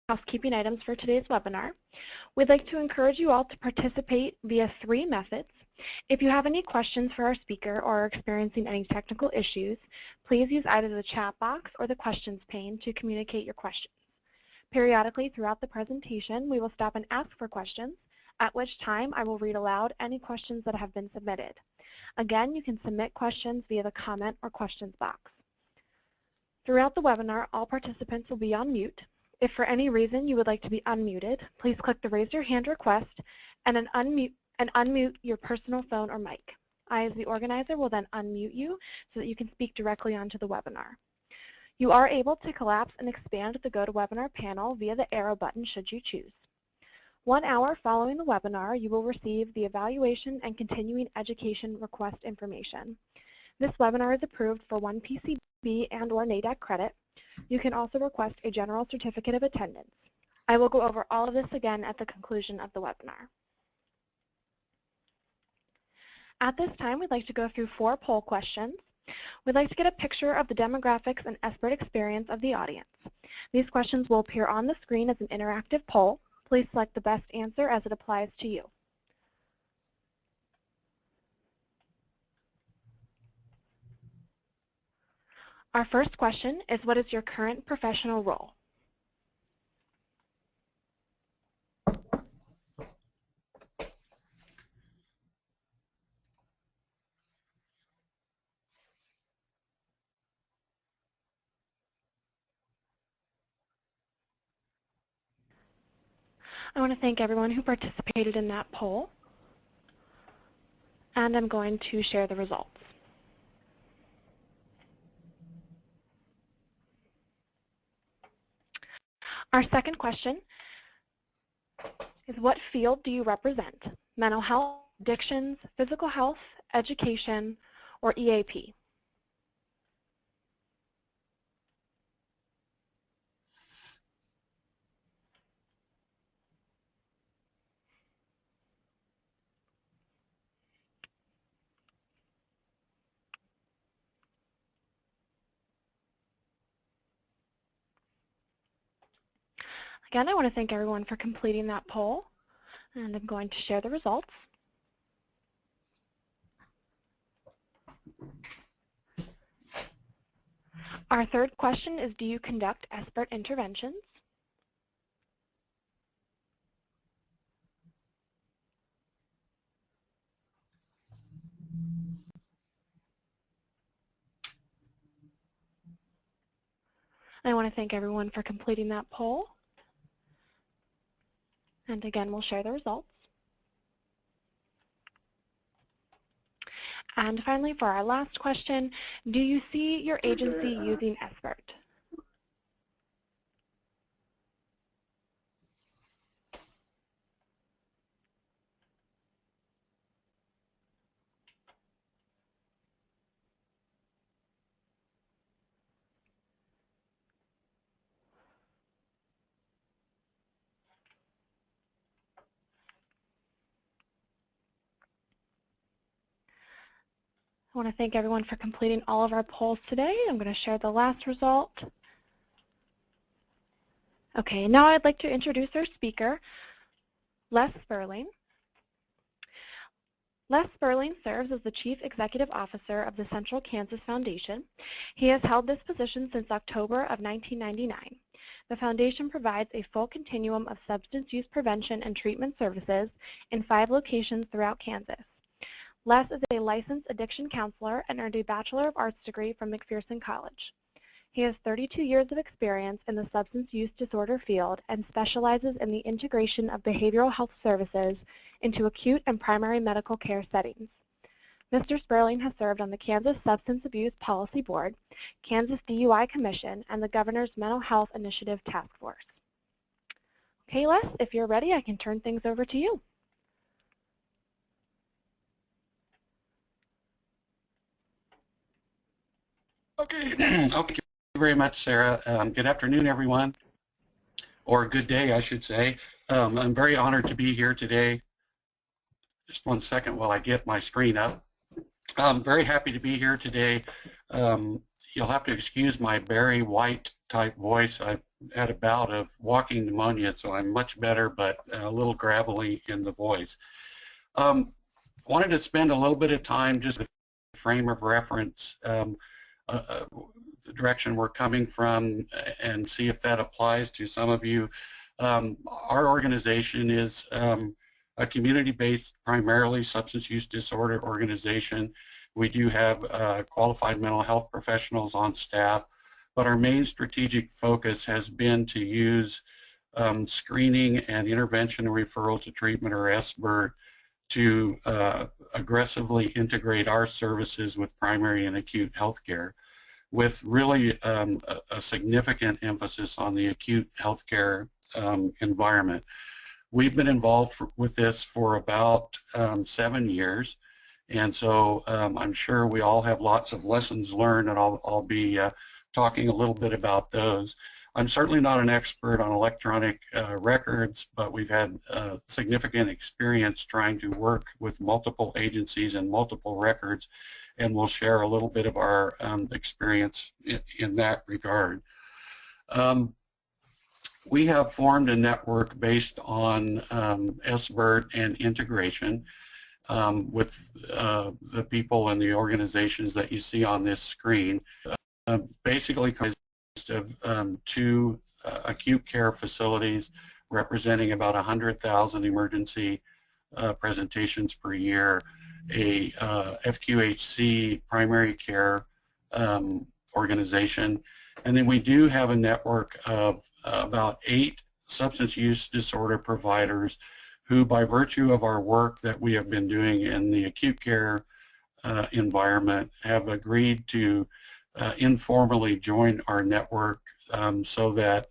housekeeping items for today's webinar. We'd like to encourage you all to participate via 3 methods. If you have any questions for our speaker or are experiencing any technical issues, please use either the chat box or the questions pane to communicate your questions. Periodically throughout the presentation, we will stop and ask for questions, at which time I will read aloud any questions that have been submitted. Again, you can submit questions via the comment or questions box. Throughout the webinar, all participants will be on mute. If for any reason you would like to be unmuted, please click the Raise Your Hand request and unmute your personal phone or mic. I, as the organizer, will then unmute you so that you can speak directly onto the webinar. You are able to collapse and expand the GoToWebinar panel via the arrow button should you choose. 1 hour following the webinar, you will receive the Evaluation and Continuing Education Request information. This webinar is approved for 1 PCB and/or NADAC credit. You can also request a general certificate of attendance. I will go over all of this again at the conclusion of the webinar. At this time, we'd like to go through 4 poll questions. We'd like to get a picture of the demographics and SBIRT experience of the audience. These questions will appear on the screen as an interactive poll. Please select the best answer as it applies to you. Our first question is, what is your current professional role? I want to thank everyone who participated in that poll, and I'm going to share the results. Our second question is, what field do you represent? Mental health, addictions, physical health, education, or EAP? Again, I want to thank everyone for completing that poll, and I'm going to share the results. Our third question is, do you conduct SBIRT interventions? I want to thank everyone for completing that poll. And again, we'll share the results. And finally, for our last question, do you see your agency using SBIRT? I want to thank everyone for completing all of our polls today. I'm going to share the last result. Okay, now I'd like to introduce our speaker, Les Sperling. Les Sperling serves as the Chief Executive Officer of the Central Kansas Foundation. He has held this position since October of 1999. The Foundation provides a full continuum of substance use prevention and treatment services in 5 locations throughout Kansas. Les is a licensed addiction counselor and earned a Bachelor of Arts degree from McPherson College. He has 32 years of experience in the substance use disorder field and specializes in the integration of behavioral health services into acute and primary medical care settings. Mr. Sperling has served on the Kansas Substance Abuse Policy Board, Kansas DUI Commission, and the Governor's Mental Health Initiative Task Force. Okay, Les, if you're ready, I can turn things over to you. Okay, thank you very much, Sarah. Good afternoon, everyone, or good day, I should say. I'm very honored to be here today. Just 1 second while I get my screen up. I'm very happy to be here today you'll have to excuse my Barry White type voice. I've had a bout of walking pneumonia, so I'm much better, but a little gravelly in the voice. Wanted to spend a little bit of time just the frame of reference, the direction we're coming from, and see if that applies to some of you. Our organization is a community-based, primarily substance use disorder organization. We do have qualified mental health professionals on staff, but our main strategic focus has been to use screening and intervention and referral to treatment, or SBIRT, to aggressively integrate our services with primary and acute health care, with really a significant emphasis on the acute healthcare environment. We've been involved with this for about 7 years, and so I'm sure we all have lots of lessons learned, and I'll be talking a little bit about those. I'm certainly not an expert on electronic records, but we've had significant experience trying to work with multiple agencies and multiple records, and we'll share a little bit of our experience in that regard. We have formed a network based on SBIRT and integration with the people and the organizations that you see on this screen. Basically of 2 acute care facilities representing about 100,000 emergency presentations per year, a FQHC primary care organization, and then we do have a network of about 8 substance use disorder providers who, by virtue of our work that we have been doing in the acute care environment, have agreed to informally join our network so that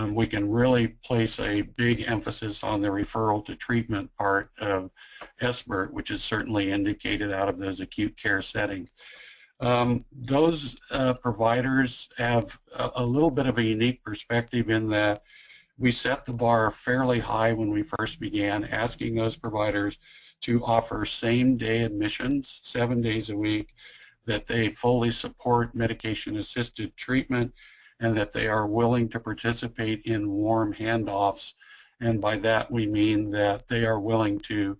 we can really place a big emphasis on the referral to treatment part of SBIRT, which is certainly indicated out of those acute care settings. Those providers have a little bit of a unique perspective in that we set the bar fairly high when we first began, asking those providers to offer same-day admissions 7 days a week, that they fully support medication-assisted treatment, and that they are willing to participate in warm handoffs. And by that we mean that they are willing to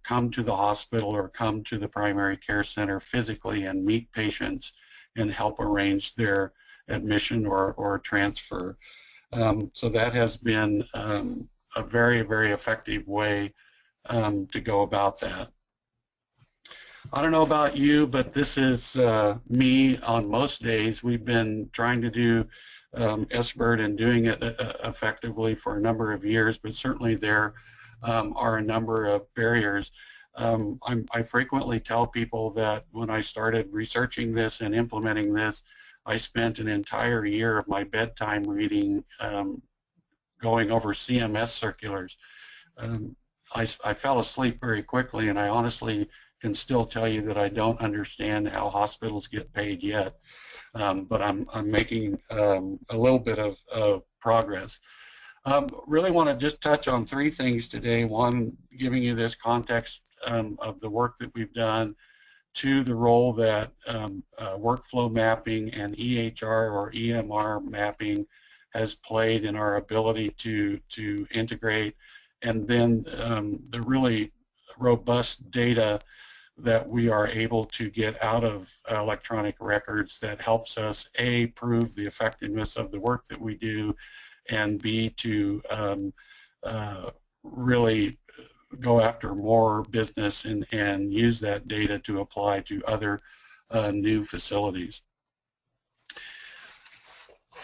come to the hospital or come to the primary care center physically and meet patients and help arrange their admission or transfer. So that has been a very, very effective way to go about that. I don't know about you, but this is me on most days. We've been trying to do SBIRT and doing it effectively for a number of years, but certainly there are a number of barriers. I frequently tell people that when I started researching this and implementing this, I spent an entire year of my bedtime reading, going over CMS circulars. I fell asleep very quickly, and I honestly can still tell you that I don't understand how hospitals get paid yet, but I'm making a little bit of progress. Really want to just touch on 3 things today. 1, giving you this context of the work that we've done. 2, the role that workflow mapping and EHR or EMR mapping has played in our ability to integrate, and then the really robust data that we are able to get out of electronic records that helps us, A, prove the effectiveness of the work that we do, and B, to really go after more business and use that data to apply to other new facilities.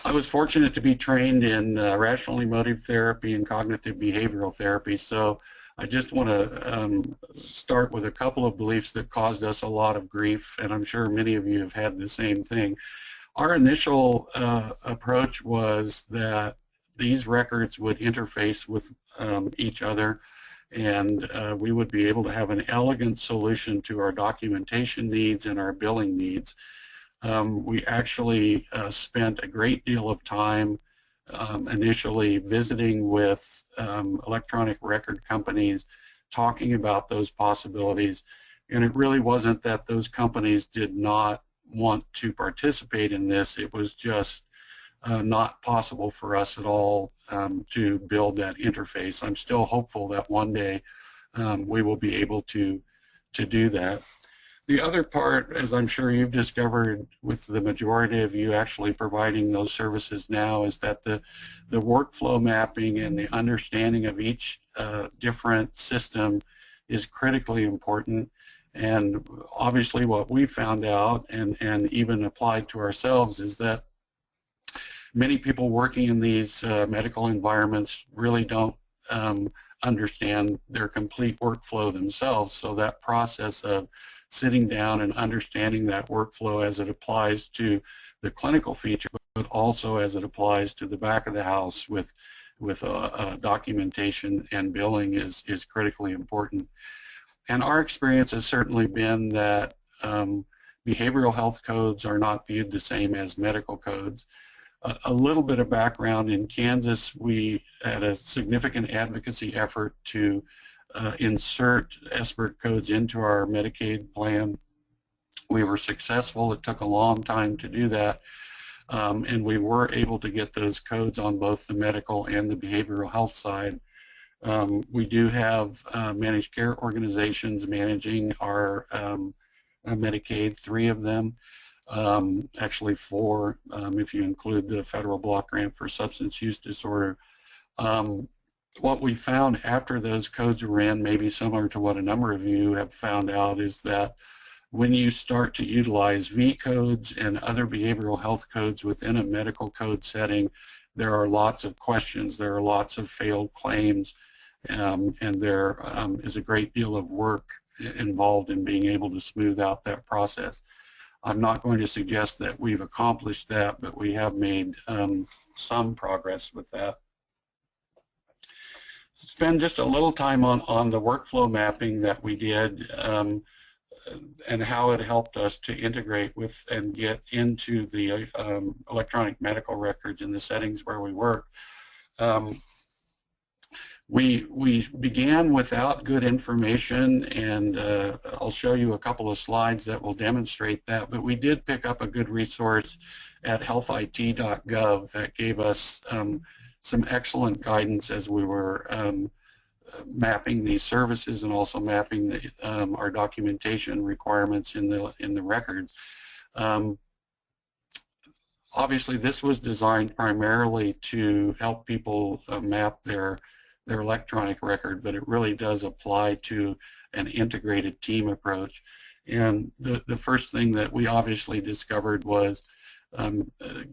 I was fortunate to be trained in rational emotive therapy and cognitive behavioral therapy, so I just want to start with a couple of beliefs that caused us a lot of grief, and I'm sure many of you have had the same thing. Our initial approach was that these records would interface with each other, and we would be able to have an elegant solution to our documentation needs and our billing needs. We actually spent a great deal of time initially visiting with electronic record companies, talking about those possibilities, and it really wasn't that those companies did not want to participate in this. It was just not possible for us at all to build that interface. I'm still hopeful that one day we will be able to do that. The other part, as I'm sure you've discovered with the majority of you actually providing those services now, is that the workflow mapping and the understanding of each different system is critically important. And obviously what we found out and even applied to ourselves is that many people working in these medical environments really don't understand their complete workflow themselves. So that process of sitting down and understanding that workflow as it applies to the clinical feature, but also as it applies to the back of the house with documentation and billing is critically important. And our experience has certainly been that behavioral health codes are not viewed the same as medical codes. A little bit of background: in Kansas, we had a significant advocacy effort to insert SBIRT codes into our Medicaid plan. We were successful. It took a long time to do that, and we were able to get those codes on both the medical and the behavioral health side. We do have managed care organizations managing our Medicaid, 3 of them. Actually 4 if you include the federal block grant for substance use disorder. What we found after those codes were in, maybe similar to what a number of you have found out, is that when you start to utilize V codes and other behavioral health codes within a medical code setting, there are lots of questions, there are lots of failed claims, and there is a great deal of work involved in being able to smooth out that process. I'm not going to suggest that we've accomplished that, but we have made some progress with that. Spend just a little time on the workflow mapping that we did and how it helped us to integrate with and get into the electronic medical records in the settings where we work. We began without good information, and I'll show you a couple of slides that will demonstrate that, but we did pick up a good resource at healthit.gov that gave us some excellent guidance as we were mapping these services and also mapping our documentation requirements in the records. Obviously, this was designed primarily to help people map their electronic record, but it really does apply to an integrated team approach. And the first thing that we obviously discovered was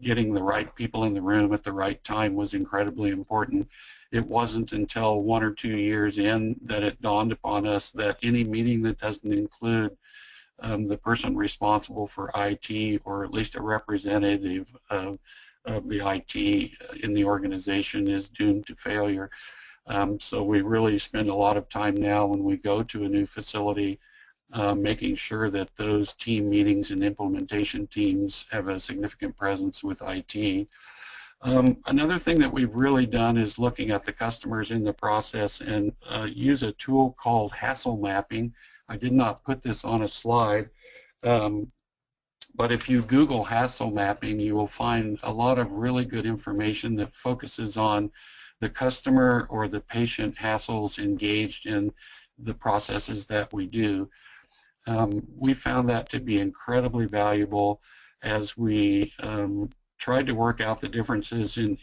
getting the right people in the room at the right time was incredibly important. It wasn't until 1 or 2 years in that it dawned upon us that any meeting that doesn't include the person responsible for IT, or at least a representative of the IT in the organization, is doomed to failure. So we really spend a lot of time now when we go to a new facility making sure that those team meetings and implementation teams have a significant presence with IT. Another thing that we've really done is looking at the customers in the process and use a tool called hassle mapping. I did not put this on a slide, but if you Google hassle mapping, you will find a lot of really good information that focuses on the customer or the patient hassles engaged in the processes that we do. We found that to be incredibly valuable as we tried to work out the differences in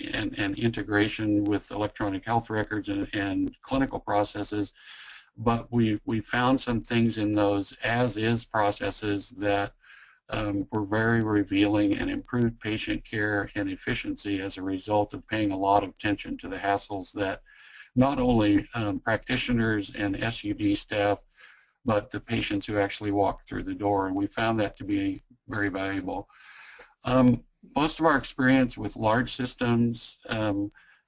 integration with electronic health records and clinical processes, but we found some things in those as-is processes that were very revealing and improved patient care and efficiency as a result of paying a lot of attention to the hassles that not only practitioners and SUD staff, but the patients who actually walk through the door, and we found that to be very valuable. Most of our experience with large systems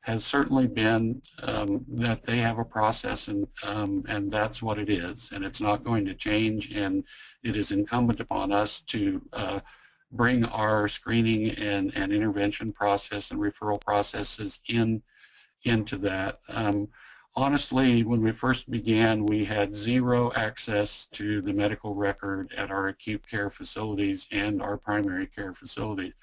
has certainly been that they have a process, and that's what it is, and it's not going to change, and it is incumbent upon us to bring our screening and intervention process and referral processes into that. Honestly, when we first began, we had zero access to the medical record at our acute care facilities and our primary care facilities.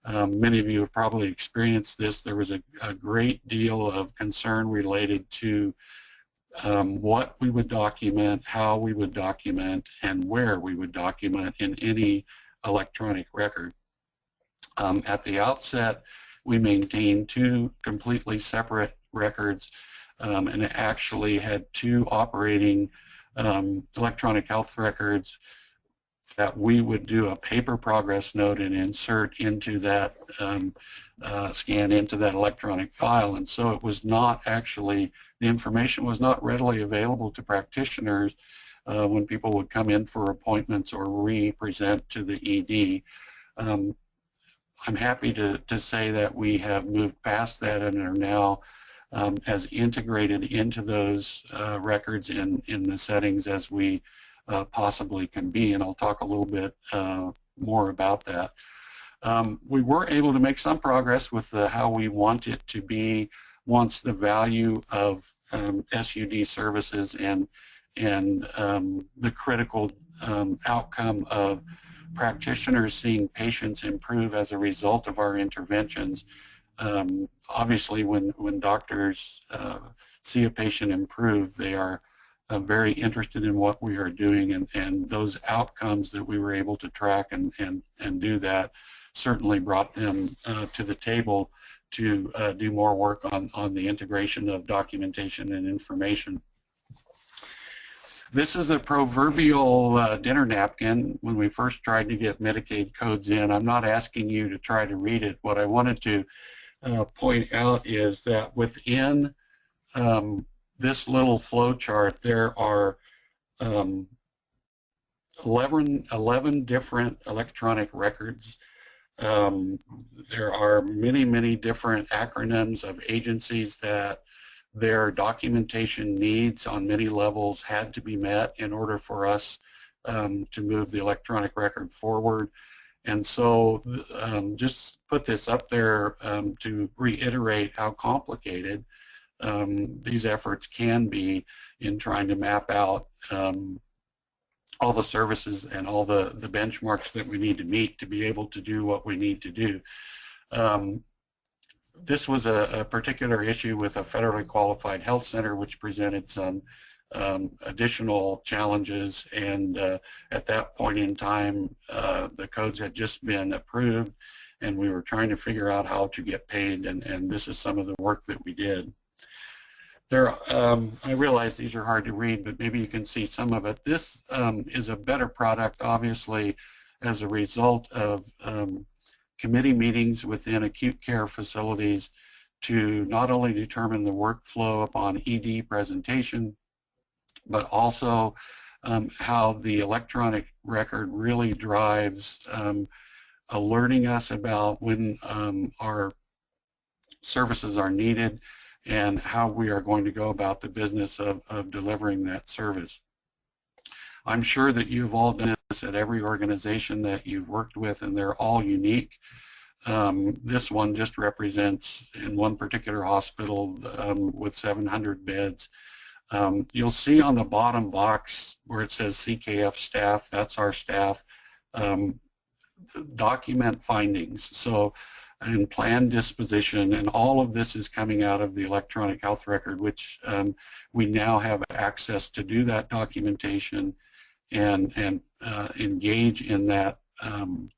Many of you have probably experienced this. There was a great deal of concern related to what we would document, how we would document, and where we would document in any electronic record. At the outset, we maintained two completely separate records, and it actually had two operating electronic health records that we would do a paper progress note and insert into that, scan into that electronic file. And so it was not actually, the information was not readily available to practitioners when people would come in for appointments or re-present to the ED. I'm happy to say that we have moved past that and are now as integrated into those records in the settings as we possibly can be, and I'll talk a little bit more about that. We were able to make some progress with how we want it to be once the value of SUD services and the critical outcome of practitioners seeing patients improve as a result of our interventions. Obviously, when doctors see a patient improve, they are very interested in what we are doing, and those outcomes that we were able to track and do that certainly brought them to the table to do more work on the integration of documentation and information. This is a proverbial dinner napkin when we first tried to get Medicaid codes in. I'm not asking you to try to read it. What I wanted to point out is that within this little flow chart, there are 11 different electronic records. There are many, many different acronyms of agencies that their documentation needs on many levels had to be met in order for us to move the electronic record forward. And so just put this up there to reiterate how complicated these efforts can be in trying to map out all the services and all the benchmarks that we need to meet to be able to do what we need to do. This was a particular issue with a federally qualified health center which presented some additional challenges, and at that point in time the codes had just been approved and we were trying to figure out how to get paid, and this is some of the work that we did. I realize these are hard to read, but maybe you can see some of it. This is a better product, obviously, as a result of committee meetings within acute care facilities to not only determine the workflow upon ED presentation, but also how the electronic record really drives alerting us about when our services are needed and how we are going to go about the business of delivering that service. I'm sure that you've all done this at every organization that you've worked with, and they're all unique. This one just represents, in one particular hospital with 700 beds, you'll see on the bottom box where it says CKF staff, that's our staff, document findings. So, and plan disposition, and all of this is coming out of the electronic health record, which we now have access to do that documentation and engage in that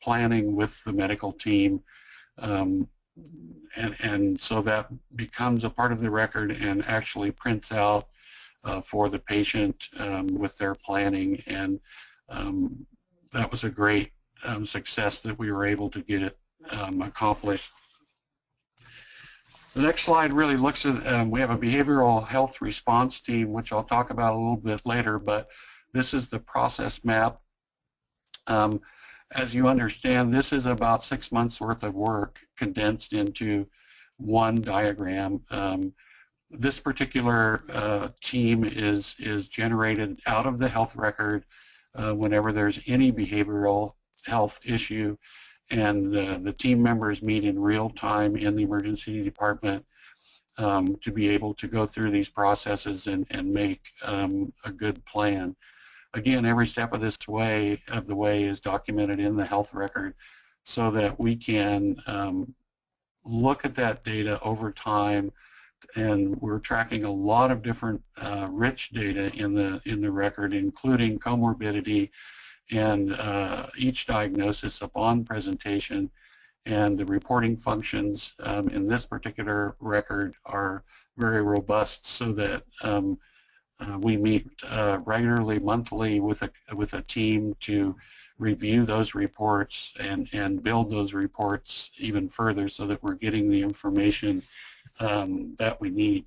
planning with the medical team, and so that becomes a part of the record and actually prints out for the patient with their planning, and that was a great success that we were able to get it accomplished. The next slide really looks at, we have a behavioral health response team, which I'll talk about a little bit later, but this is the process map. As you understand, this is about 6 months worth of work condensed into one diagram. This particular team is generated out of the health record whenever there's any behavioral health issue, and the team members meet in real time in the emergency department to be able to go through these processes and make a good plan. Again, every step of the way is documented in the health record so that we can look at that data over time, and we're tracking a lot of different rich data in the record, including comorbidity and each diagnosis upon presentation. And the reporting functions in this particular record are very robust, so that we meet regularly, monthly, with a team to review those reports and build those reports even further, so that we're getting the information that we need.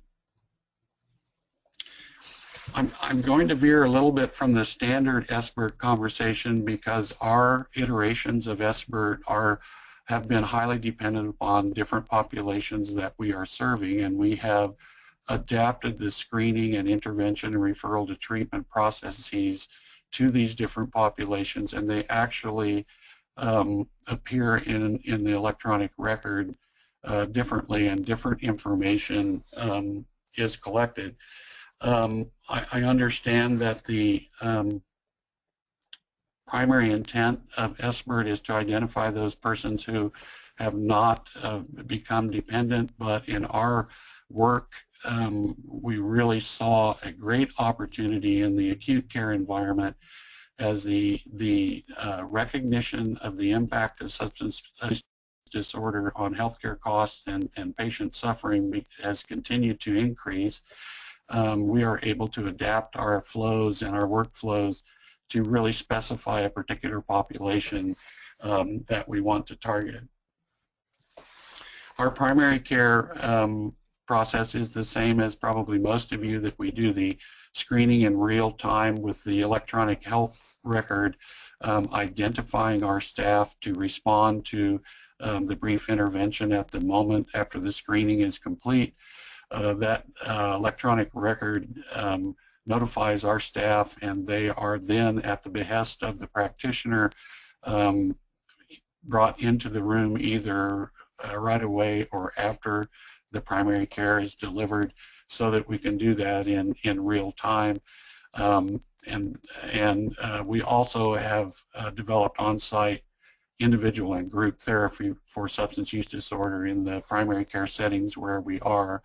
I'm going to veer a little bit from the standard SBIRT conversation, because our iterations of SBIRT have been highly dependent upon different populations that we are serving, and we have adapted the screening and intervention and referral to treatment processes to these different populations, and they actually appear in the electronic record differently, and different information is collected. I understand that the primary intent of SBIRT is to identify those persons who have not become dependent, but in our work we really saw a great opportunity in the acute care environment, as the recognition of the impact of substance disorder on healthcare costs and patient suffering has continued to increase. We are able to adapt our flows and our workflows to really specify a particular population that we want to target. Our primary care process is the same as probably most of you, that we do the screening in real time with the electronic health record, identifying our staff to respond to the brief intervention at the moment after the screening is complete. That electronic record notifies our staff, and they are then, at the behest of the practitioner, brought into the room either right away or after the primary care is delivered, so that we can do that in real time. We also have developed on-site individual and group therapy for substance use disorder in the primary care settings where we are.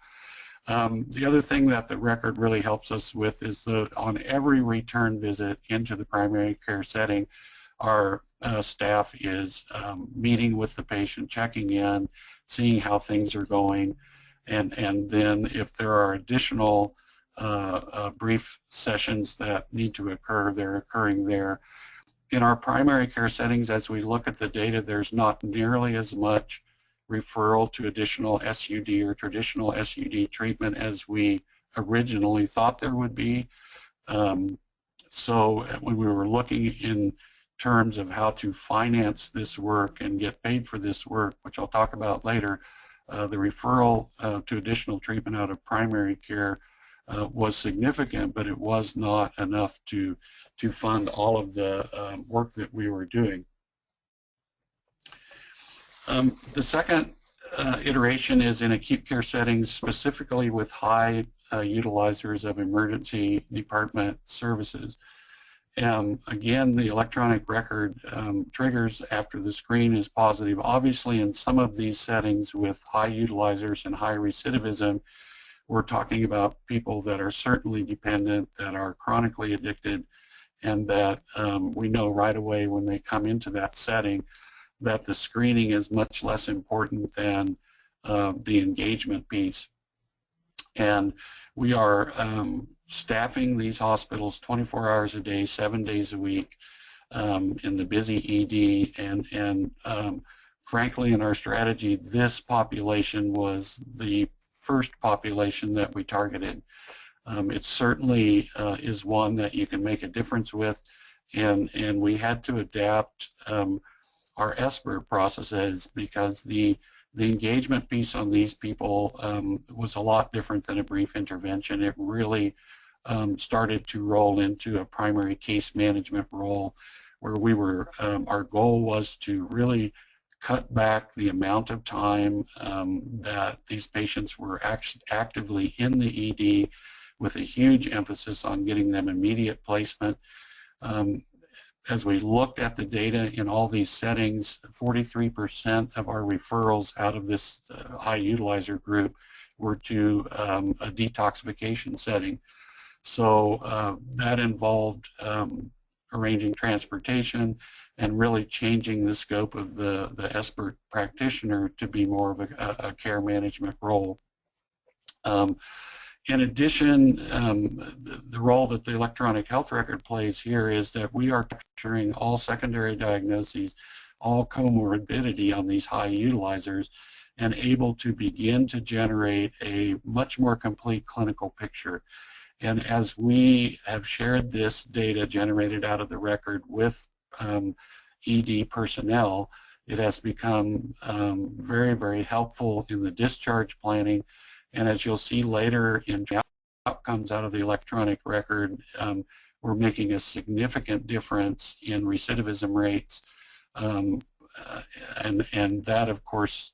The other thing that the record really helps us with is that on every return visit into the primary care setting, our staff is meeting with the patient, checking in, seeing how things are going, and then if there are additional brief sessions that need to occur, they're occurring there. In our primary care settings, as we look at the data, there's not nearly as much referral to additional SUD or traditional SUD treatment as we originally thought there would be. So when we were looking in terms of how to finance this work and get paid for this work, which I'll talk about later, the referral to additional treatment out of primary care was significant, but it was not enough to fund all of the work that we were doing. The second iteration is in acute care settings, specifically with high utilizers of emergency department services. Again, the electronic record triggers after the screen is positive. Obviously, in some of these settings with high utilizers and high recidivism, we're talking about people that are certainly dependent, that are chronically addicted, and that we know right away when they come into that setting that the screening is much less important than the engagement piece. And we are staffing these hospitals 24 hours a day, 7 days a week in the busy ED, and frankly, in our strategy, this population was the first population that we targeted. It certainly is one that you can make a difference with, and we had to adapt our SBIRT processes because the engagement piece on these people was a lot different than a brief intervention. It really started to roll into a primary case management role, where we were, our goal was to really cut back the amount of time that these patients were actively in the ED, with a huge emphasis on getting them immediate placement. As we looked at the data in all these settings, 43% of our referrals out of this high utilizer group were to a detoxification setting. So that involved arranging transportation and really changing the scope of the SBIRT practitioner to be more of a care management role. In addition, the role that the electronic health record plays here is that we are capturing all secondary diagnoses, all comorbidity on these high utilizers, and able to begin to generate a much more complete clinical picture. And as we have shared this data generated out of the record with ED personnel, it has become very, very helpful in the discharge planning. And as you'll see later in outcomes out of the electronic record, we're making a significant difference in recidivism rates. And that, of course,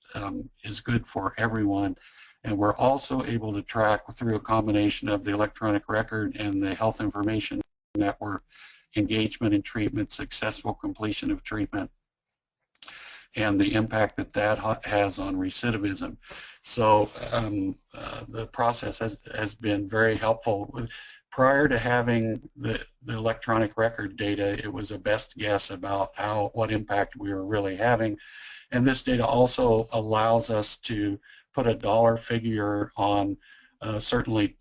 is good for everyone. And we're also able to track through a combination of the electronic record and the health information network engagement in treatment, successful completion of treatment, and the impact that that has on recidivism. So the process has been very helpful. Prior to having the electronic record data, it was a best guess about what impact we were really having. And this data also allows us to put a dollar figure on certainly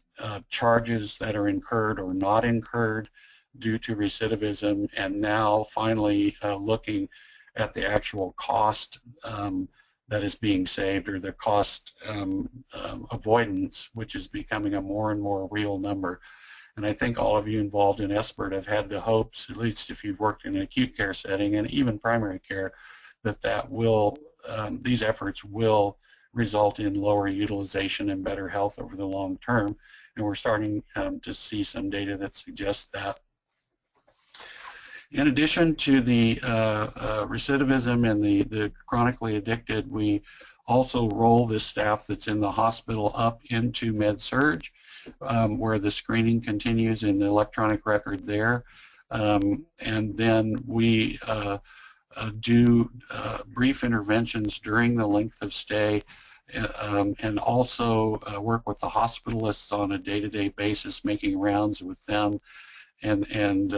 charges that are incurred or not incurred due to recidivism, and now finally looking at the actual cost that is being saved, or the cost avoidance, which is becoming a more and more real number. And I think all of you involved in SBIRT have had the hopes, at least if you've worked in an acute care setting and even primary care, that will these efforts will result in lower utilization and better health over the long term. And we're starting to see some data that suggests that. In addition to the recidivism and the chronically addicted, we also roll this staff that's in the hospital up into med-surg, where the screening continues in the electronic record there. And then we do brief interventions during the length of stay, and also work with the hospitalists on a day-to-day basis, making rounds with them, and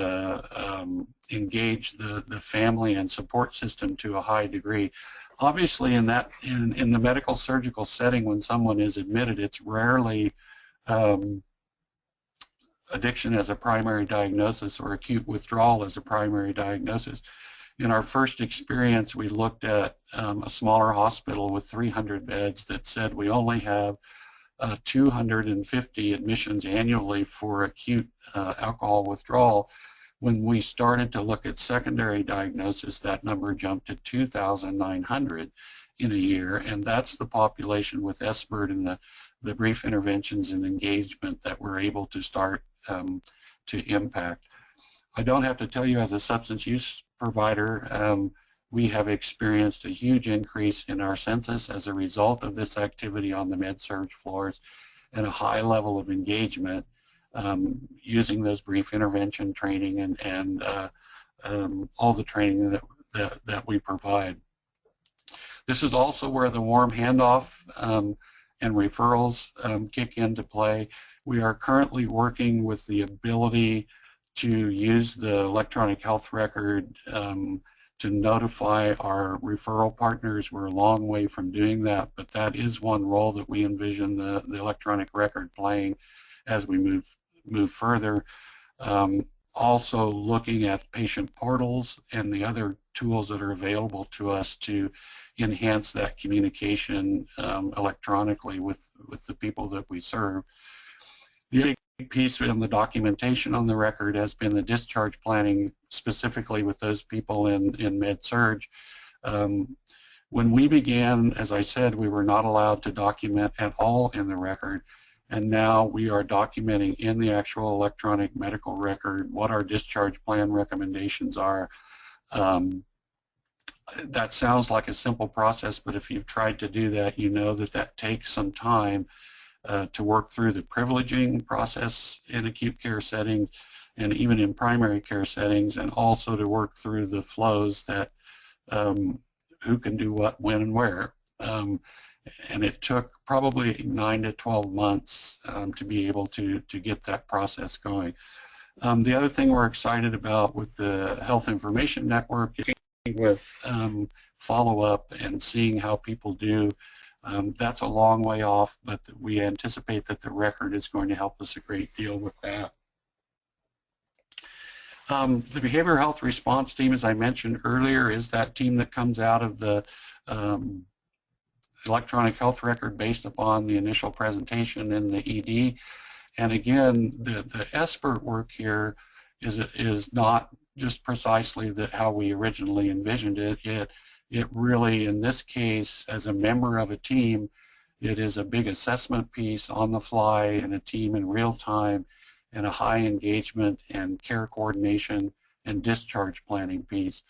engage the family and support system to a high degree. Obviously, in the medical surgical setting, when someone is admitted, it's rarely addiction as a primary diagnosis or acute withdrawal as a primary diagnosis. In our first experience, we looked at a smaller hospital with 300 beds that said we only have 250 admissions annually for acute alcohol withdrawal. When we started to look at secondary diagnosis, that number jumped to 2,900 in a year, and that's the population with SBIRT and the brief interventions and engagement that we're able to start to impact. I don't have to tell you, as a substance use provider, we have experienced a huge increase in our census as a result of this activity on the med-surg floors, and a high level of engagement using those brief intervention training and all the training that we provide. This is also where the warm handoff and referrals kick into play. We are currently working with the ability to use the electronic health record to notify our referral partners. We're a long way from doing that, but that is one role that we envision the electronic record playing as we move further. Also looking at patient portals and the other tools that are available to us to enhance that communication electronically with the people that we serve. The big piece in the documentation on the record has been the discharge planning, specifically with those people in med-surg. When we began, as I said, we were not allowed to document at all in the record, and now we are documenting in the actual electronic medical record what our discharge plan recommendations are, that sounds like a simple process, but if you've tried to do that, you know that that takes some time to work through the privileging process in acute care settings and even in primary care settings, and also to work through the flows that who can do what, when, and where. And it took probably 9 to 12 months to be able to get that process going. The other thing we're excited about with the Health Information Network is with follow-up and seeing how people do. That's a long way off, but we anticipate that the record is going to help us a great deal with that. The behavioral health response team, as I mentioned earlier, is that team that comes out of the electronic health record based upon the initial presentation in the ED. And again, the SBIRT work here is not just precisely how we originally envisioned it. It really, in this case, as a member of a team, it is a big assessment piece on the fly and a team in real time and a high engagement and care coordination and discharge planning piece.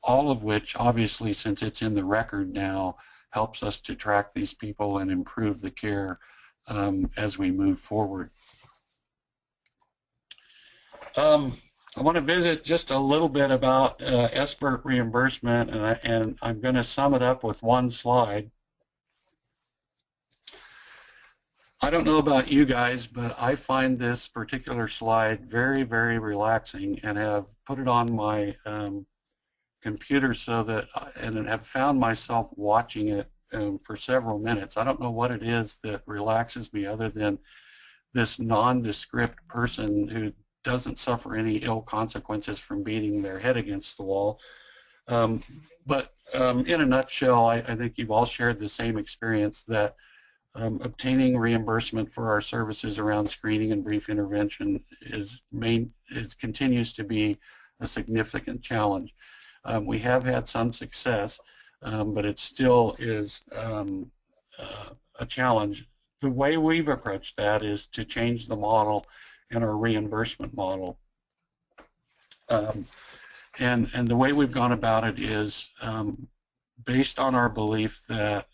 All of which, obviously, since it's in the record now, helps us to track these people and improve the care as we move forward. I want to visit just a little bit about SBIRT reimbursement, and I'm going to sum it up with one slide. I don't know about you guys, but I find this particular slide very, very relaxing and have put it on my computer so that, and have found myself watching it for several minutes. I don't know what it is that relaxes me other than this nondescript person who doesn't suffer any ill consequences from beating their head against the wall. But in a nutshell, I think you've all shared the same experience that obtaining reimbursement for our services around screening and brief intervention continues to be a significant challenge. We have had some success, but it still is a challenge. The way we've approached that is to change the model and our reimbursement model. And the way we've gone about it is based on our belief that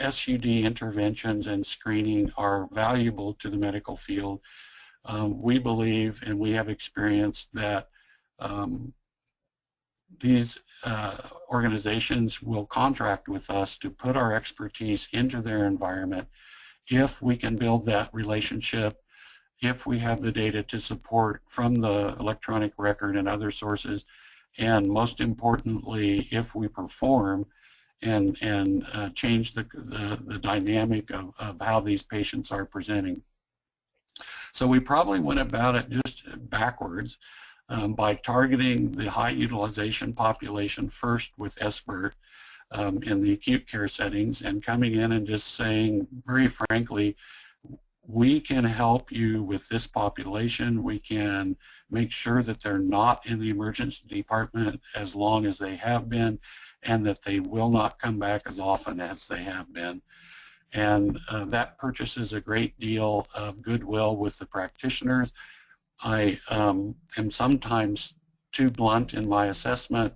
SUD interventions and screening are valuable to the medical field. We believe and we have experienced that these organizations will contract with us to put our expertise into their environment if we can build that relationship, if we have the data to support from the electronic record and other sources, and most importantly, if we perform and change the dynamic of how these patients are presenting. So we probably went about it just backwards by targeting the high utilization population first with SBIRT in the acute care settings and coming in and just saying very frankly, we can help you with this population. We can make sure that they're not in the emergency department as long as they have been, and that they will not come back as often as they have been. And that purchases a great deal of goodwill with the practitioners. I am sometimes too blunt in my assessment.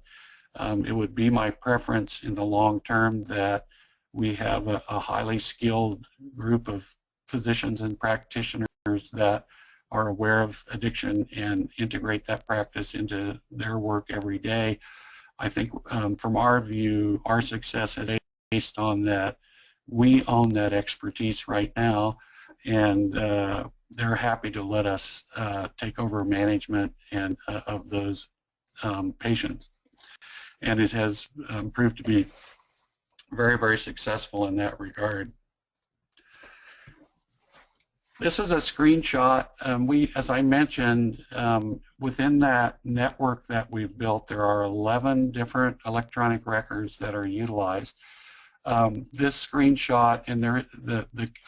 It would be my preference in the long term that we have a highly skilled group of physicians and practitioners that are aware of addiction and integrate that practice into their work every day. I think from our view, our success is based on that. We own that expertise right now, and they're happy to let us take over management and of those patients. And it has proved to be very, very successful in that regard. This is a screenshot. As I mentioned, within that network that we've built, there are 11 different electronic records that are utilized. This screenshot, and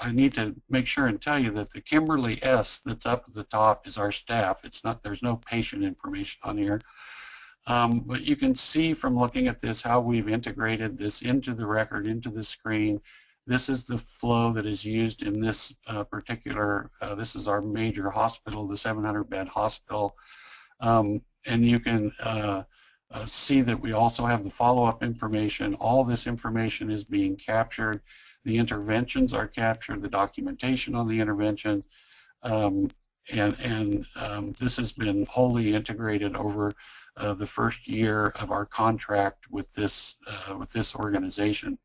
I need to make sure and tell you that the Kimberly S that's up at the top is our staff. It's not, there's no patient information on here. But you can see from looking at this how we've integrated this into the record, into the screen. This is the flow that is used in this particular, this is our major hospital, the 700-bed hospital. And you can see that we also have the follow-up information. All this information is being captured. The interventions are captured, the documentation on the intervention, this has been wholly integrated over the first year of our contract with this organization.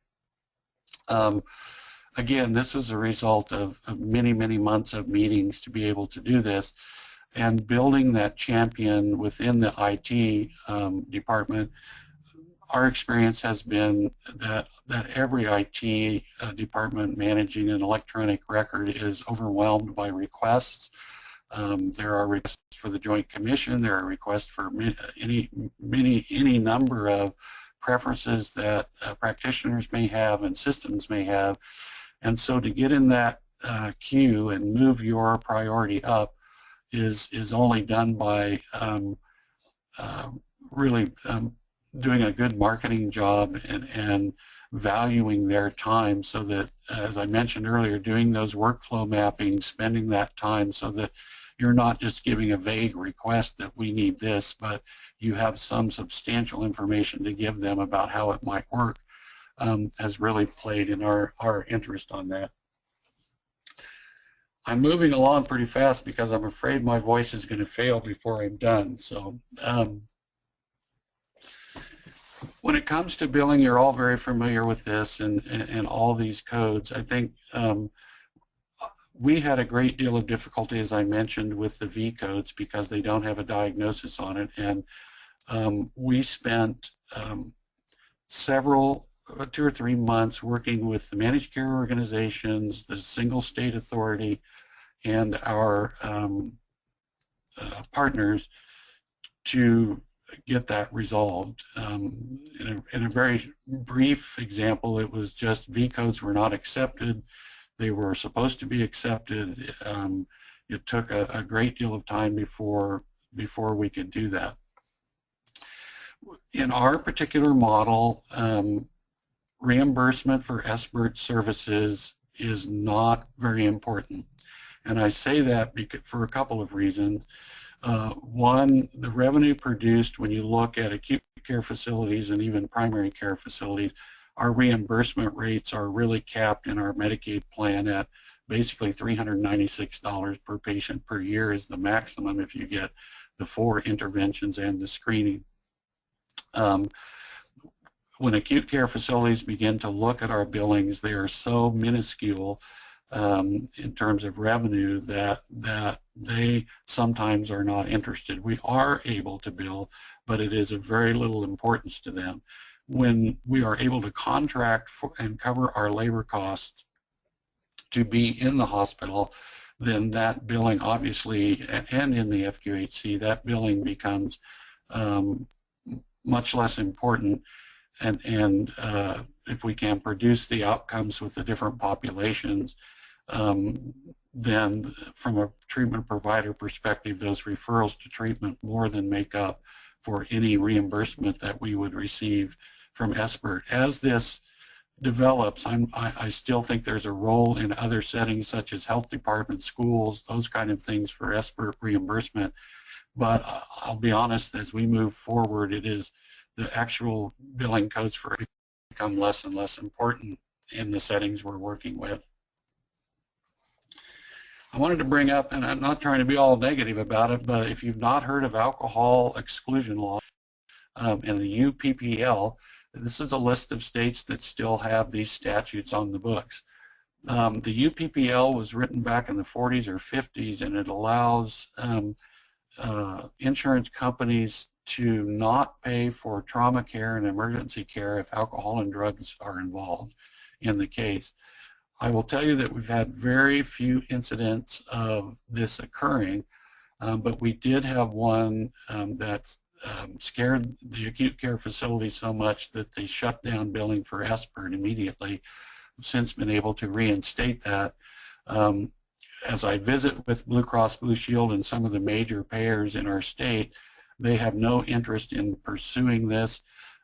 Again, this is a result of many, many months of meetings to be able to do this, and building that champion within the IT department. Our experience has been that every IT department managing an electronic record is overwhelmed by requests. There are requests for the Joint Commission. There are requests for any number of preferences that practitioners may have and systems may have. And so to get in that queue and move your priority up is only done by really doing a good marketing job and valuing their time, so that, as I mentioned earlier, doing those workflow mappings, spending that time so that you're not just giving a vague request that we need this, but you have some substantial information to give them about how it might work, has really played in our interest on that. I'm moving along pretty fast because I'm afraid my voice is going to fail before I'm done. So when it comes to billing, you're all very familiar with this and all these codes. I think we had a great deal of difficulty, as I mentioned, with the V codes because they don't have a diagnosis on it, and we spent several 2 or 3 months working with the managed care organizations, the single state authority, and our partners to get that resolved. In a very brief example, it was just V codes were not accepted. They were supposed to be accepted. It took a great deal of time before we could do that. In our particular model, reimbursement for SBIRT services is not very important. And I say that for a couple of reasons. One, the revenue produced when you look at acute care facilities and even primary care facilities, our reimbursement rates are really capped in our Medicaid plan at basically $396 per patient per year is the maximum if you get the 4 interventions and the screening. When acute care facilities begin to look at our billings, they are so minuscule in terms of revenue that they sometimes are not interested. We are able to bill, but it is of very little importance to them. When we are able to contract for and cover our labor costs to be in the hospital, then that billing obviously, and in the FQHC, that billing becomes much less important. And if we can produce the outcomes with the different populations, then from a treatment provider perspective, those referrals to treatment more than make up for any reimbursement that we would receive from SBIRT. As this develops, I still think there's a role in other settings such as health departments, schools, those kind of things for SBIRT reimbursement. But I'll be honest, as we move forward, it is the actual billing codes for it become less and less important in the settings we're working with. I wanted to bring up, and I'm not trying to be all negative about it, but if you've not heard of alcohol exclusion law and the UPPL, this is a list of states that still have these statutes on the books. The UPPL was written back in the 40s or 50s, and it allows insurance companies to not pay for trauma care and emergency care if alcohol and drugs are involved in the case. I will tell you that we've had very few incidents of this occurring, but we did have one that scared the acute care facility so much that they shut down billing for SBIRT immediately. We've since been able to reinstate that. As I visit with Blue Cross Blue Shield and some of the major payers in our state, they have no interest in pursuing this.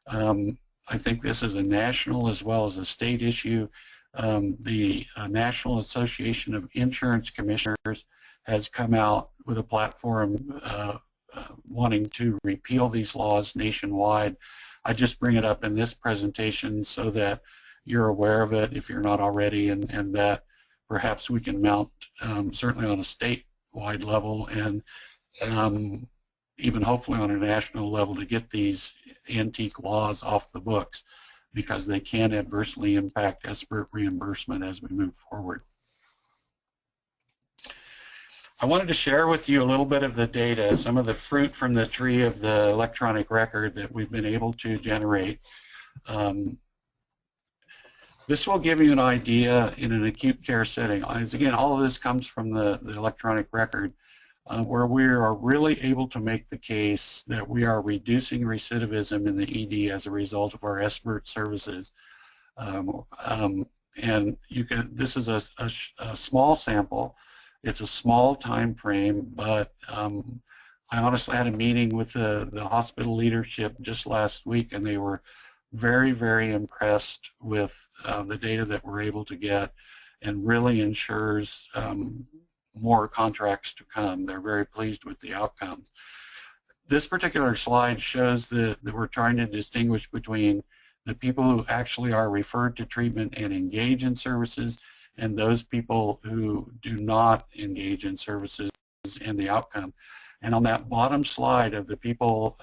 I think this is a national as well as a state issue. The National Association of Insurance Commissioners has come out with a platform wanting to repeal these laws nationwide. I just bring it up in this presentation so that you're aware of it if you're not already, and that perhaps we can mount certainly on a statewide level and even hopefully on a national level to get these antique laws off the books, because they can adversely impact SBIRT reimbursement as we move forward. I wanted to share with you a little bit of the data, some of the fruit from the tree of the electronic record that we've been able to generate. This will give you an idea in an acute care setting. As again, all of this comes from the electronic record, where we are really able to make the case that we are reducing recidivism in the ED as a result of our SBIRT services. And you can, this is a small sample. It's a small time frame, but I honestly had a meeting with the hospital leadership just last week, and they were very, very impressed with the data that we're able to get, and really ensures more contracts to come. They're very pleased with the outcomes. This particular slide shows that we're trying to distinguish between the people who actually are referred to treatment and engage in services and those people who do not engage in services and the outcome. And on that bottom slide of the people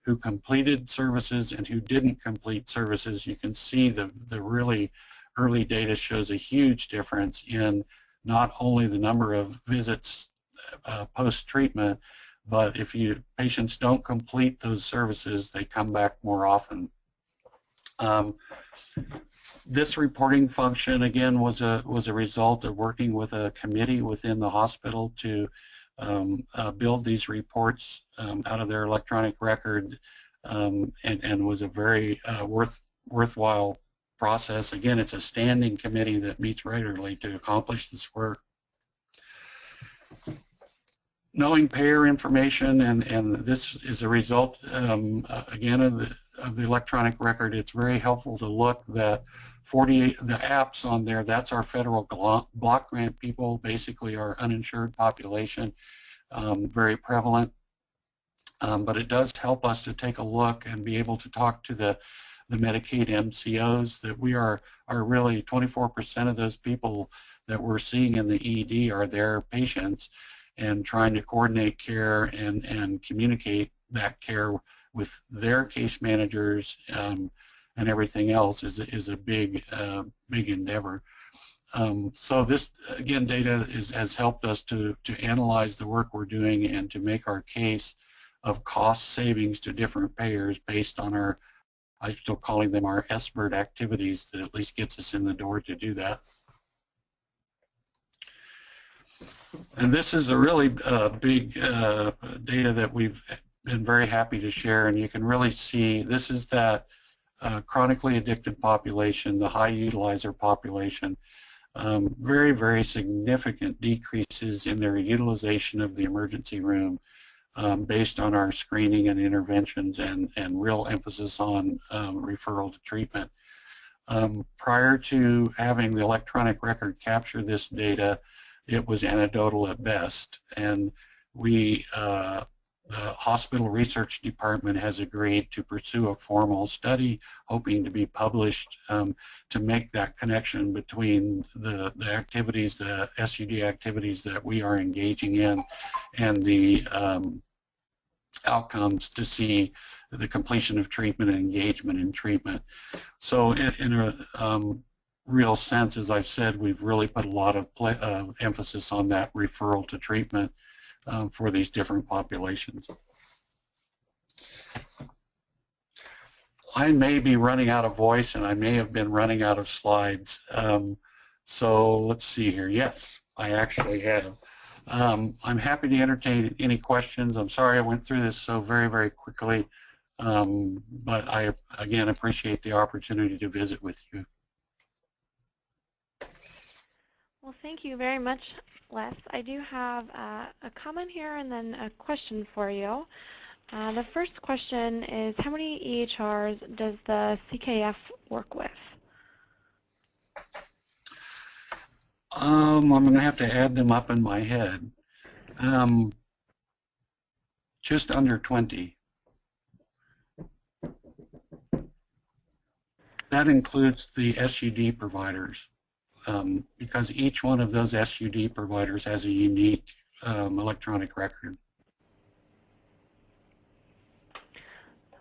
who completed services and who didn't complete services, you can see the really early data shows a huge difference in not only the number of visits post-treatment, but if patients don't complete those services, they come back more often. This reporting function, again, was a result of working with a committee within the hospital to build these reports out of their electronic record, and was a very worthwhile process. Again, it's a standing committee that meets regularly to accomplish this work. Knowing payer information, and this is a result, again, of the electronic record. It's very helpful to look that 48, the apps on there, that's our federal block grant people, basically our uninsured population, very prevalent. But it does help us to take a look and be able to talk to the Medicaid MCOs, that we are really 24% of those people that we're seeing in the ED are their patients, and trying to coordinate care and communicate that care with their case managers and everything else is a big endeavor. So this, again, data has helped us to analyze the work we're doing and to make our case of cost savings to different payers based on our, I'm still calling them our SBIRT activities, that at least gets us in the door to do that. And this is a really big data that we've been very happy to share, and you can really see this is that chronically addicted population, the high utilizer population, very, very significant decreases in their utilization of the emergency room based on our screening and interventions, and real emphasis on referral to treatment. Prior to having the electronic record capture this data, it was anecdotal at best, and we, the hospital research department has agreed to pursue a formal study, hoping to be published, to make that connection between the activities, the SUD activities that we are engaging in, and the outcomes to see the completion of treatment and engagement in treatment. So in a real sense, as I've said, we've really put a lot of emphasis on that referral to treatment for these different populations. I may be running out of voice, and I may have been running out of slides. So let's see here. Yes, I actually have. I'm happy to entertain any questions. I'm sorry I went through this so very, very quickly, but I, again, appreciate the opportunity to visit with you. Well, thank you very much, Les. I do have a comment here and then a question for you. The first question is, how many EHRs does the CKF work with? I'm going to have to add them up in my head. Just under 20. That includes the SUD providers, because each one of those SUD providers has a unique electronic record.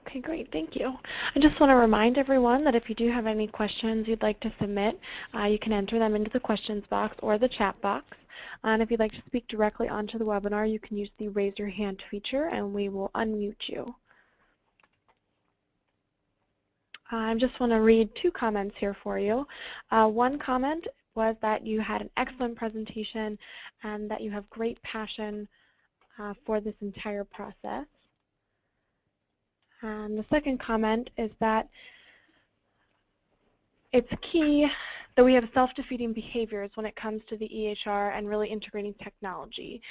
Okay, great. Thank you. I just want to remind everyone that if you do have any questions you'd like to submit, you can enter them into the questions box or the chat box. And if you'd like to speak directly onto the webinar, you can use the raise your hand feature and we will unmute you. I just want to read two comments here for you. One comment was that you had an excellent presentation and that you have great passion for this entire process. And the second comment is that it's key that we have self-defeating behaviors when it comes to the EHR and really integrating technology,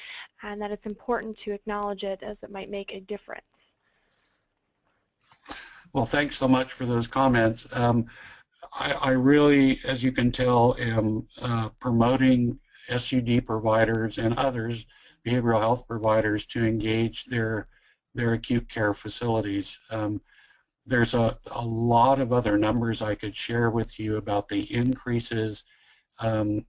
and that it's important to acknowledge it as it might make a difference. Well, thanks so much for those comments. I really, as you can tell, am promoting SUD providers and others, behavioral health providers, to engage their acute care facilities. There's a lot of other numbers I could share with you about the increases in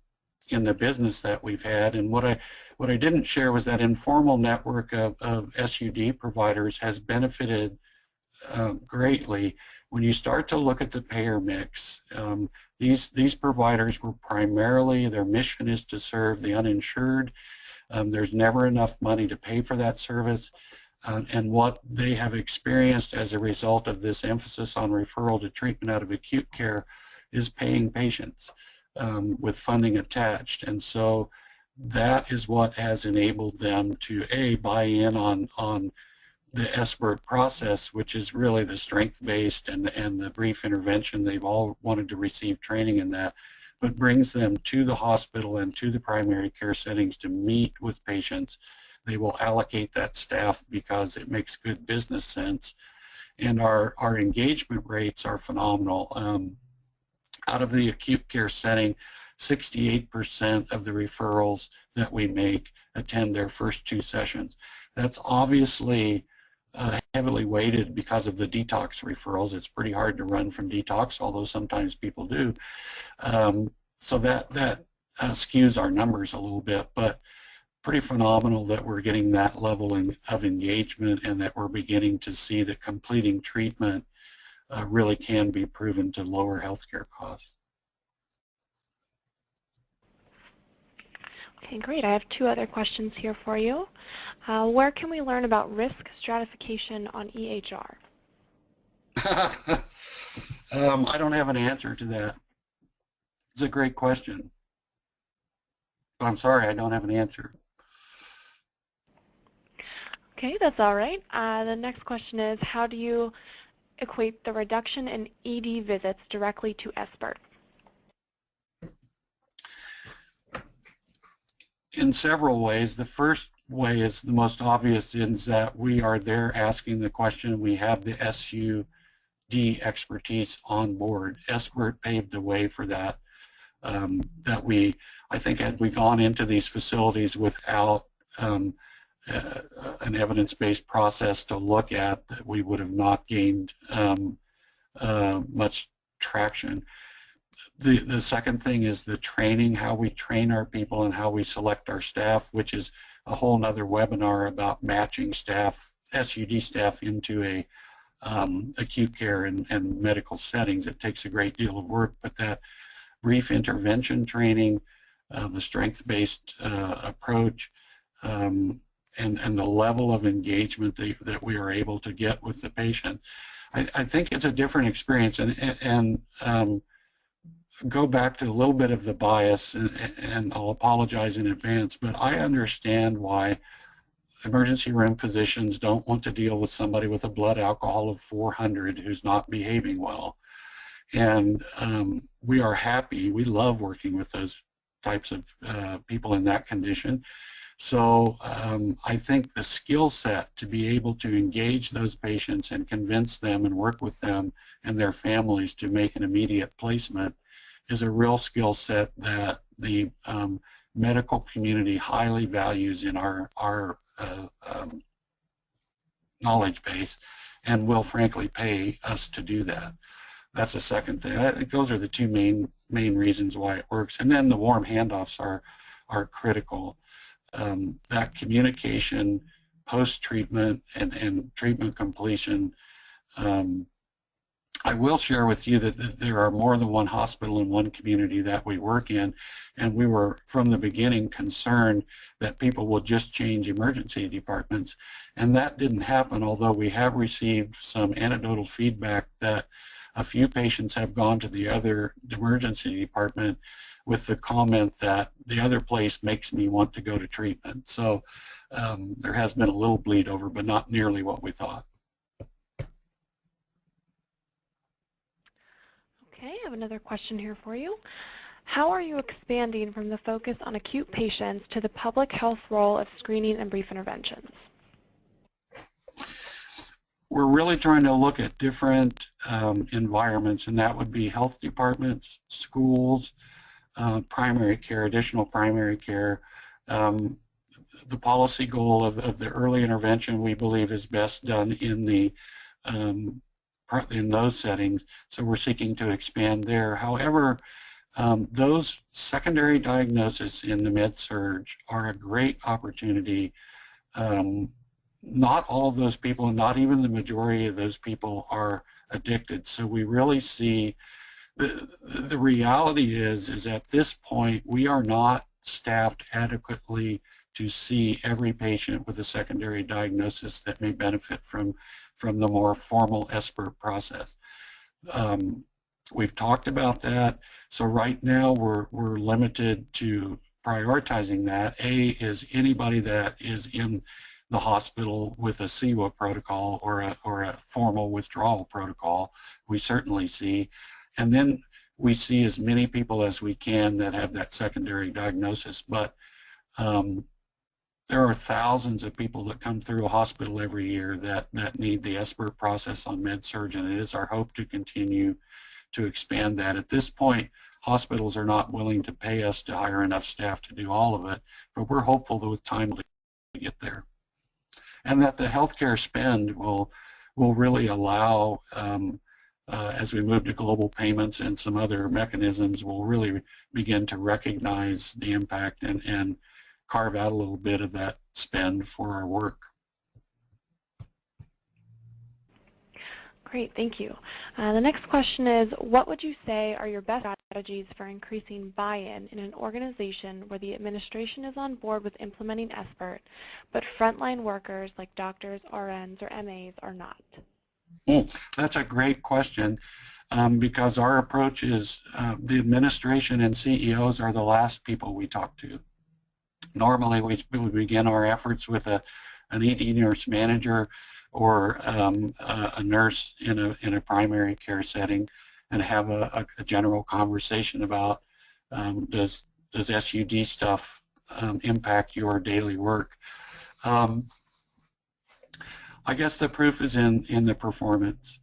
the business that we've had, and what I didn't share was that informal network of SUD providers has benefited greatly. When you start to look at the payer mix, these providers were primarily, their mission is to serve the uninsured. There's never enough money to pay for that service. And what they have experienced as a result of this emphasis on referral to treatment out of acute care is paying patients with funding attached. And so that is what has enabled them to, A, buy in on the SBIRT process, which is really the strength-based and the brief intervention. They've all wanted to receive training in that, but brings them to the hospital and to the primary care settings to meet with patients. They will allocate that staff because it makes good business sense, and our engagement rates are phenomenal. Out of the acute care setting, 68% of the referrals that we make attend their first 2 sessions. That's obviously heavily weighted because of the detox referrals. It's pretty hard to run from detox, although sometimes people do. So that skews our numbers a little bit, but pretty phenomenal that we're getting that level of engagement and that we're beginning to see that completing treatment really can be proven to lower healthcare costs. Okay, great. I have 2 other questions here for you. Where can we learn about risk stratification on EHR? I don't have an answer to that. It's a great question. I'm sorry, I don't have an answer. Okay, that's all right. The next question is, how do you equate the reduction in ED visits directly to SBIRT? In several ways. The first way is the most obvious, is that we are there asking the question. We have the SUD expertise on board. SBIRT paved the way for that. I think had we gone into these facilities without an evidence-based process to look at, that we would have not gained much traction. The second thing is the training, how we train our people and how we select our staff, which is a whole nother webinar about matching staff, SUD staff, into a acute care and medical settings. It takes a great deal of work, but that brief intervention training, the strength-based approach, and the level of engagement that we are able to get with the patient, I think it's a different experience. And go back to a little bit of the bias, and I'll apologize in advance, but I understand why emergency room physicians don't want to deal with somebody with a blood alcohol of 400 who's not behaving well. And we are happy, we love working with those types of people in that condition. So I think the skill set to be able to engage those patients and convince them and work with them and their families to make an immediate placement is a real skill set that the medical community highly values in our knowledge base and will frankly pay us to do that. That's the second thing. I think those are the two main reasons why it works. And then the warm handoffs are critical. That communication post-treatment and treatment completion. I will share with you that there are more than one hospital in one community that we work in, and we were from the beginning concerned that people will just change emergency departments, and that didn't happen, although we have received some anecdotal feedback that a few patients have gone to the other emergency department with the comment that the other place makes me want to go to treatment. So there has been a little bleed over, but not nearly what we thought. Okay, I have another question here for you. How are you expanding from the focus on acute patients to the public health role of screening and brief interventions? We're really trying to look at different environments, and that would be health departments, schools, primary care, additional primary care. The policy goal of the early intervention, we believe, is best done in the in those settings, so we're seeking to expand there. However, those secondary diagnoses in the med-surg are a great opportunity. Not all of those people, and not even the majority of those people, are addicted. So we really see the reality is at this point we are not staffed adequately to see every patient with a secondary diagnosis that may benefit from the more formal SBIRT process. We've talked about that. So right now we're limited to prioritizing that. A is anybody that is in the hospital with a CWA protocol or a formal withdrawal protocol, we certainly see. And then we see as many people as we can that have that secondary diagnosis. But there are thousands of people that come through a hospital every year that need the SBIRT process on med-surg, and it is our hope to continue to expand that. At this point, hospitals are not willing to pay us to hire enough staff to do all of it, but we're hopeful that with time to get there. And that the healthcare spend will really allow, as we move to global payments and some other mechanisms, will really begin to recognize the impact and carve out a little bit of that spend for our work. Great, thank you. The next question is, what would you say are your best strategies for increasing buy-in in an organization where the administration is on board with implementing SBIRT, but frontline workers like doctors, RNs, or MAs are not? That's a great question, because our approach is the administration and CEOs are the last people we talk to. Normally we begin our efforts with an ED nurse manager or a nurse in a primary care setting and have a general conversation about does SUD stuff impact your daily work. I guess the proof is in the performance,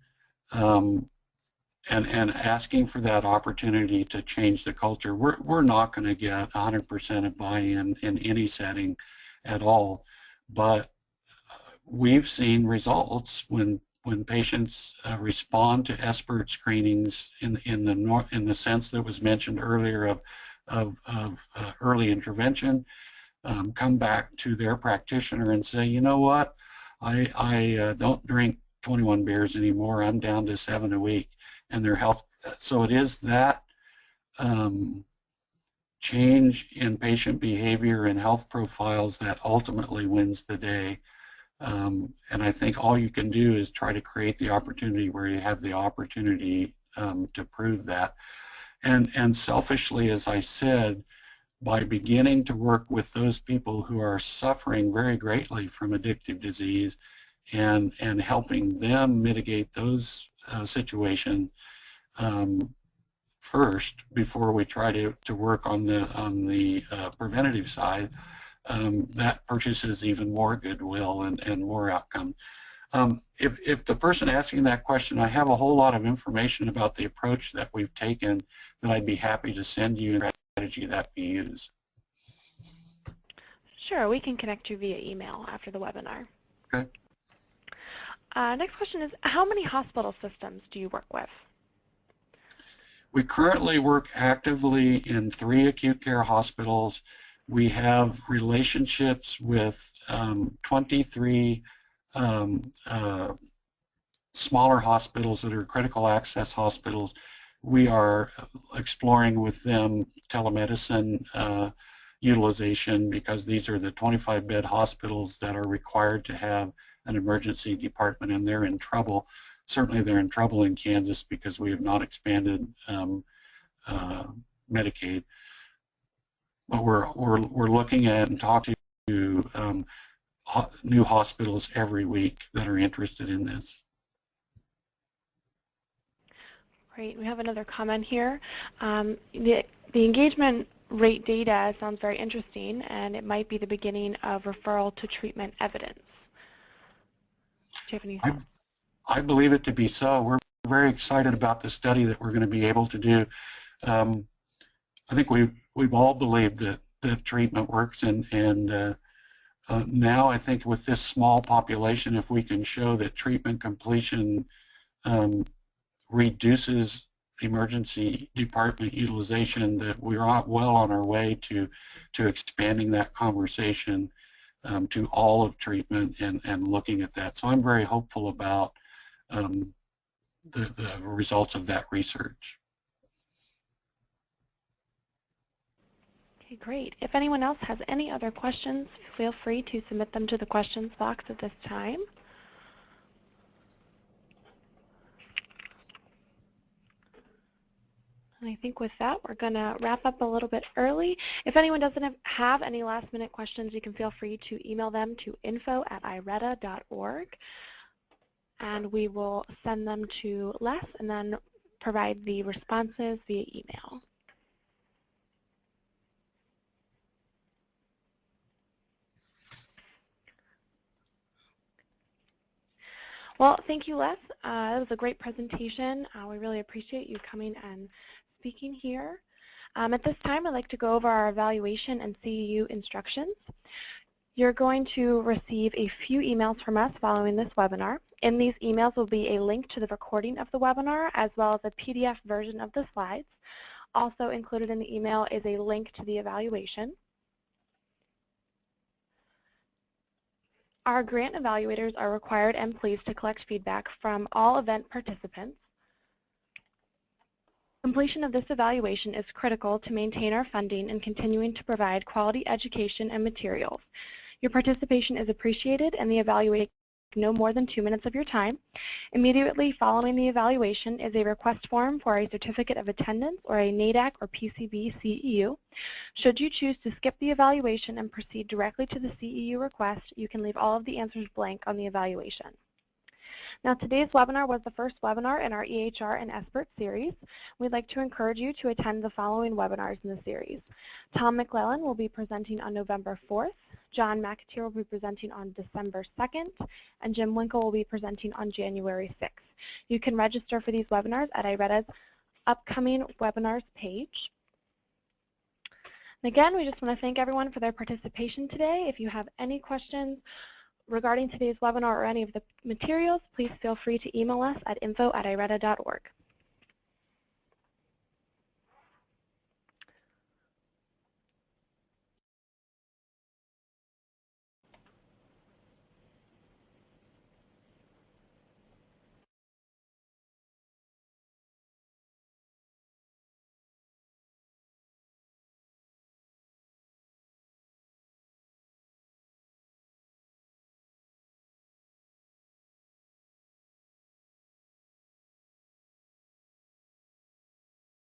and asking for that opportunity to change the culture. We're not going to get 100% of buy-in in any setting at all, but we've seen results when patients respond to SBIRT screenings in the sense that was mentioned earlier of early intervention, come back to their practitioner and say, you know what, I don't drink 21 beers anymore, I'm down to 7 a week, and their health. So it is that change in patient behavior and health profiles that ultimately wins the day. And I think all you can do is try to create the opportunity where you have the opportunity to prove that. And selfishly, as I said, by beginning to work with those people who are suffering very greatly from addictive disease and helping them mitigate those situations first before we try to work on the preventative side, that purchases even more goodwill and more outcome. If the person asking that question, I have a whole lot of information about the approach that we've taken that I'd be happy to send you the strategy that we use. Sure, we can connect you via email after the webinar. Okay. Next question is, how many hospital systems do you work with? We currently work actively in 3 acute care hospitals. We have relationships with 23 smaller hospitals that are critical access hospitals. We are exploring with them telemedicine utilization because these are the 25-bed hospitals that are required to have an emergency department, and they're in trouble. Certainly they're in trouble in Kansas because we have not expanded Medicaid. But we're looking at and talking to new hospitals every week that are interested in this. Great. We have another comment here. The engagement rate data sounds very interesting, and it might be the beginning of referral to treatment evidence. Do you have any thoughts? I believe it to be so. We're very excited about the study that we're going to be able to do. I think we've all believed that treatment works, and now I think with this small population, if we can show that treatment completion reduces emergency department utilization, that we're well on our way to expanding that conversation to all of treatment and looking at that. So I'm very hopeful about the results of that research. Okay, great. If anyone else has any other questions, feel free to submit them to the questions box at this time. And I think with that, we're going to wrap up a little bit early. If anyone doesn't have any last-minute questions, you can feel free to email them to info@ireta.org, and we will send them to Les and then provide the responses via email. Well, thank you, Les. That was a great presentation. We really appreciate you coming and speaking here. At this time, I'd like to go over our evaluation and CEU instructions. You're going to receive a few emails from us following this webinar. In these emails will be a link to the recording of the webinar as well as a PDF version of the slides. Also included in the email is a link to the evaluation. Our grant evaluators are required and pleased to collect feedback from all event participants. Completion of this evaluation is critical to maintain our funding and continuing to provide quality education and materials. Your participation is appreciated, and the evaluation no more than 2 minutes of your time. Immediately following the evaluation is a request form for a certificate of attendance or a NADAC or PCB CEU. Should you choose to skip the evaluation and proceed directly to the CEU request, you can leave all of the answers blank on the evaluation. Now, today's webinar was the first webinar in our EHR and SBIRT series. We'd like to encourage you to attend the following webinars in the series. Tom McClellan will be presenting on November 4th. John McAteer will be presenting on December 2nd, and Jim Winkle will be presenting on January 6th. You can register for these webinars at IRETA's upcoming webinars page. And again, we just want to thank everyone for their participation today. If you have any questions regarding today's webinar or any of the materials, please feel free to email us at info@ireta.org.